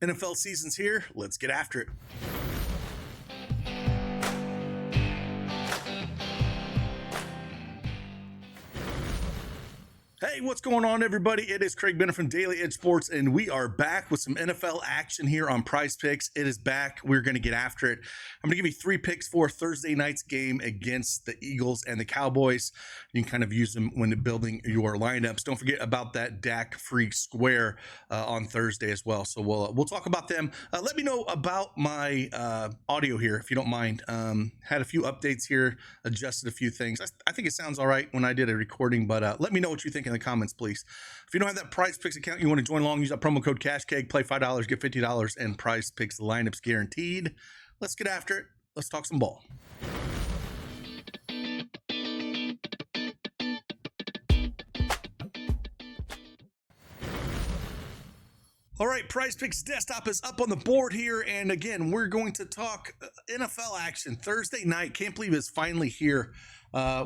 NFL season's here. Let's get after it. Hey, what's going on, everybody? It is Craig Bennett from Daily Edge Sports, and we are back with some NFL action here on Prizepicks. It is back. We're going to get after it. I'm going to give you 3 picks for Thursday night's game against the Eagles and the Cowboys. You can kind of use them when building your lineups. Don't forget about that Dak free square on Thursday as well. So we'll talk about them. Let me know about my audio here, if you don't mind. Had a few updates here, adjusted a few things. I think it sounds all right when I did a recording, but let me know what you think in the comments, please. If you don't have that PrizePicks account, you want to join along, use that promo code CashKeg, play $5, get $50, and PrizePicks lineups guaranteed. Let's get after it. Let's talk some ball. All right, PrizePicks desktop is up on the board here, and again, we're going to talk NFL action Thursday night. Can't believe it's finally here.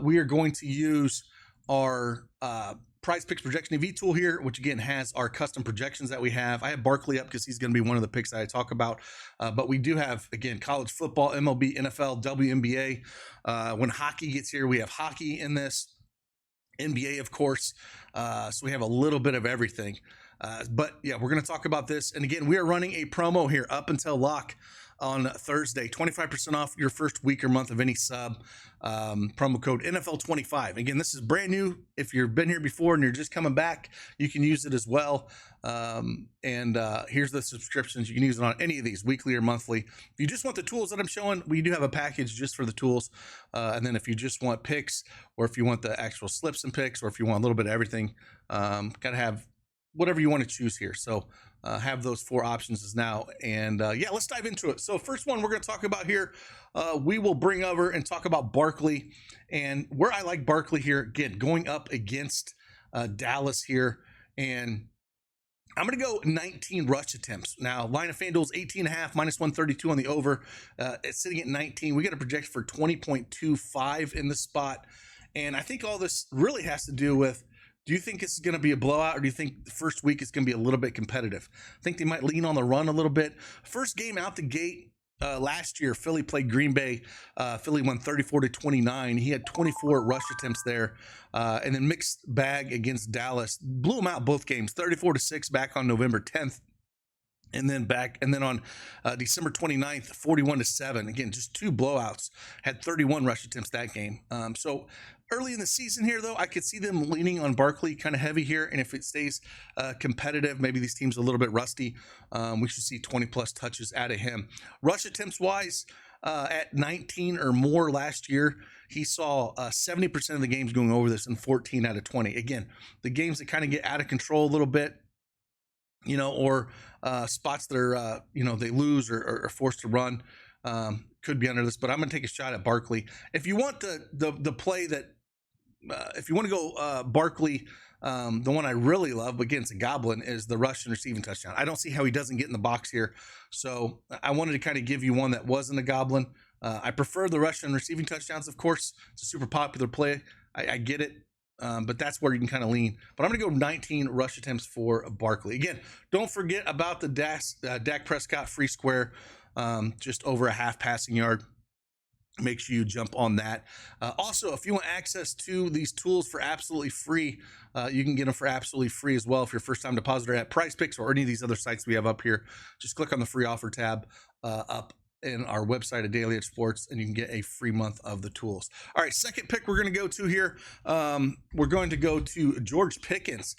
We are going to use our PrizePicks projection EV tool here, which again has our custom projections that we have. I have Barkley up because he's going to be one of the picks that I talk about. But we do have, again, college football, MLB, NFL, WNBA. When hockey gets here, we have hockey in this. NBA, of course. So we have a little bit of everything. But yeah, we're going to talk about this. And again, we are running a promo here up until lock on Thursday, 25% off your first week or month of any sub. Promo code NFL25. Again, this is brand new. If you've been here before and you're just coming back, you can use it as well. Here's the subscriptions. You can use it on any of these, weekly or monthly. If you just want the tools that I'm showing, we do have a package just for the tools. And then if you just want picks, or if you want the actual slips and picks, or if you want a little bit of everything, got to have whatever you want to choose here. So have those 4 options as now. And yeah, let's dive into it. So first one we're going to talk about here, we will bring over and talk about Barkley, and where I like Barkley here, again, going up against Dallas here. And I'm going to go 19 rush attempts. Now, line of FanDuel's 18.5, minus 132 on the over. It's sitting at 19. We got a projection for 20.25 in this spot. And I think all this really has to do with, do you think this is going to be a blowout, or do you think the first week is going to be a little bit competitive? I think they might lean on the run a little bit. First game out the gate last year, Philly played Green Bay. Philly won 34-29. He had 24 rush attempts there. And then mixed bag against Dallas. Blew them out both games, 34-6 back on November 10th. And then on December 29th, 41-7. Again, just 2 blowouts. Had 31 rush attempts that game. So early in the season here, though, I could see them leaning on Barkley kind of heavy here. And if it stays competitive, maybe these teams are a little bit rusty, we should see 20-plus touches out of him. Rush attempts-wise, at 19 or more last year, he saw 70% of the games going over this in 14 out of 20. Again, the games that kind of get out of control a little bit, or spots that are, they lose or are forced to run, could be under this. But I'm going to take a shot at Barkley. If you want the play that, if you want to go Barkley, the one I really love, again, it's a goblin, is the rush and receiving touchdown. I don't see how he doesn't get in the box here. So I wanted to kind of give you one that wasn't a goblin. I prefer the rush and receiving touchdowns, of course. It's a super popular play. I get it. But that's where you can kind of lean. But I'm going to go 19 rush attempts for Barkley. Again, don't forget about the Dak Prescott free square, just over a half passing yard. Make sure you jump on that. Also, if you want access to these tools for absolutely free, you can get them for absolutely free as well if you're a first-time depositor at PrizePicks or any of these other sites we have up here. Just click on the free offer tab up in our website at Daily Edge Sports, and you can get a free month of the tools. All right, second pick we're going to go to here. We're going to go to George Pickens,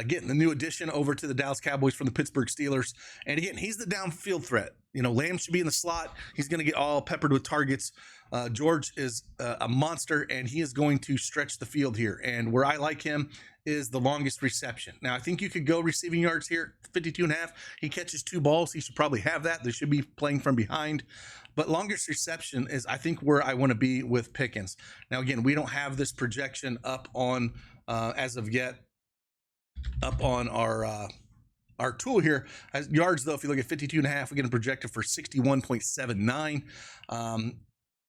getting the new addition over to the Dallas Cowboys from the Pittsburgh Steelers. And again, he's the downfield threat. Lamb should be in the slot. He's going to get all peppered with targets. George is a monster, and he is going to stretch the field here. And where I like him is the longest reception. Now, I think you could go receiving yards here, 52.5. He catches 2 balls. He should probably have that. They should be playing from behind. But longest reception is, I think, where I want to be with Pickens. Now, again, we don't have this projection up on, as of yet, up on our tool here. As yards, though, if you look at 52.5, we get a projected for 61.79.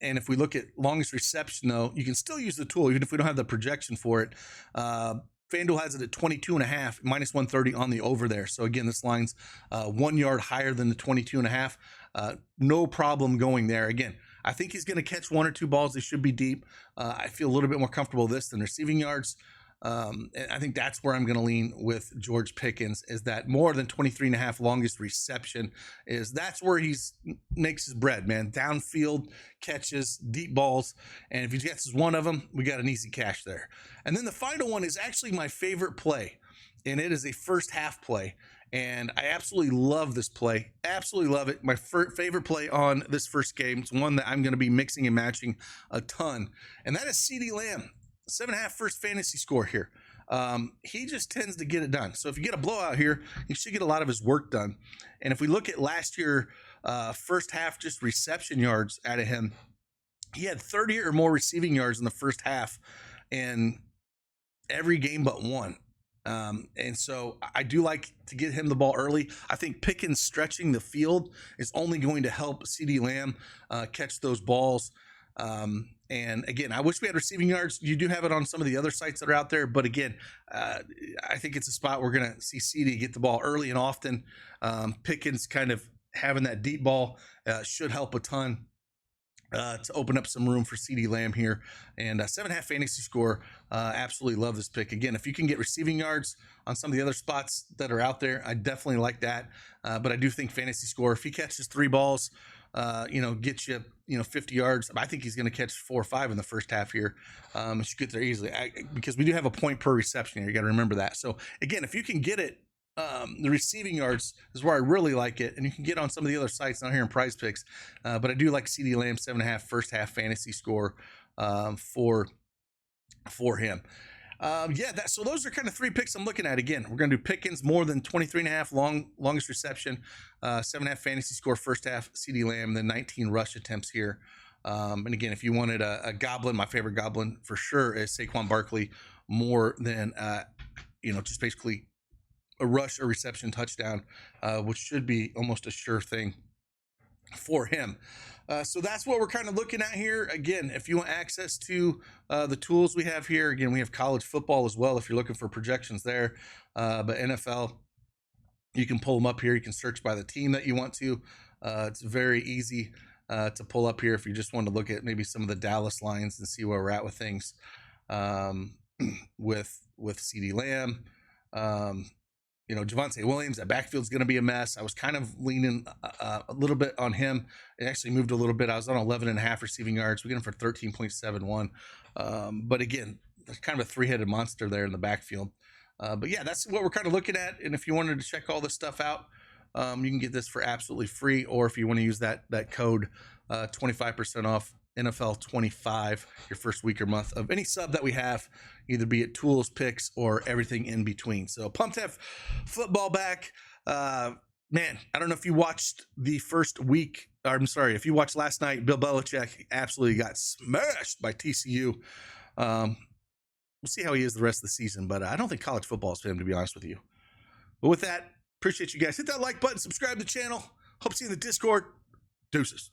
And if we look at longest reception, though, you can still use the tool, even if we don't have the projection for it. FanDuel has it at 22.5, minus 130 on the over there. So again, this line's 1 yard higher than the 22.5. No problem going there. Again, I think he's going to catch 1 or 2 balls. They should be deep. I feel a little bit more comfortable with this than receiving yards. And I think that's where I'm going to lean with George Pickens, is that more than 23.5 longest reception that's where he's makes his bread, man. Downfield catches, deep balls. And if he gets one of them, we got an easy cash there. And then the final one is actually my favorite play, and it is a first half play. And I absolutely love this play. Absolutely love it. My favorite play on this first game. It's one that I'm going to be mixing and matching a ton. And that is CeeDee Lamb. 7.5 first fantasy score here. He just tends to get it done. So if you get a blowout here, you should get a lot of his work done. And if we look at last year, first half just reception yards out of him, he had 30 or more receiving yards in the first half in every game but one. And so I do like to get him the ball early. I think Pickens stretching the field is only going to help CeeDee Lamb catch those balls. And again, I wish we had receiving yards. You do have it on some of the other sites that are out there, but again, I think it's a spot we're going to see CeeDee get the ball early and often. Pickens kind of having that deep ball should help a ton to open up some room for CeeDee Lamb here. And 7.5 fantasy score. Absolutely love this pick. Again, if you can get receiving yards on some of the other spots that are out there, I definitely like that. But I do think fantasy score, if he catches 3 balls, get you, 50 yards. I think he's going to catch 4 or 5 in the first half here. Should get there easily because we do have a point per reception here. You got to remember that. So again, if you can get it, the receiving yards is where I really like it, and you can get on some of the other sites down here in PrizePicks. But I do like CeeDee Lamb 7.5 first half fantasy score for him. So those are kind of 3 picks I'm looking at. Again, we're going to do Pickens more than 23.5 longest reception, 7.5 fantasy score first half, CeeDee Lamb, then 19 rush attempts here. And again, if you wanted a goblin, my favorite goblin for sure is Saquon Barkley, more than just basically a rush or reception touchdown, which should be almost a sure thing for him. So that's what we're kind of looking at here. Again, if you want access to the tools we have here, again, we have college football as well if you're looking for projections there. But NFL, you can pull them up here. You can search by the team that you want to. It's very easy to pull up here if you just want to look at maybe some of the Dallas lines and see where we're at with things with CeeDee Lamb. Javonte Williams, that backfield's going to be a mess. I was kind of leaning a little bit on him. It actually moved a little bit. I was on 11.5 receiving yards. We get him for 13.71. But again, there's kind of a 3-headed monster there in the backfield. But yeah, that's what we're kind of looking at. And if you wanted to check all this stuff out, you can get this for absolutely free. Or if you want to use that code 25% off NFL 25 your first week or month of any sub that we have, either be it tools, picks, or everything in between. So pumped to have football back. Man, I don't know if you watched the first week. If you watched last night, Bill Belichick absolutely got smashed by TCU. We'll see how he is the rest of the season, but I don't think college football is for him, to be honest with you. But with that, appreciate you guys. Hit that like button, subscribe to the channel. Hope to see you in the Discord. Deuces.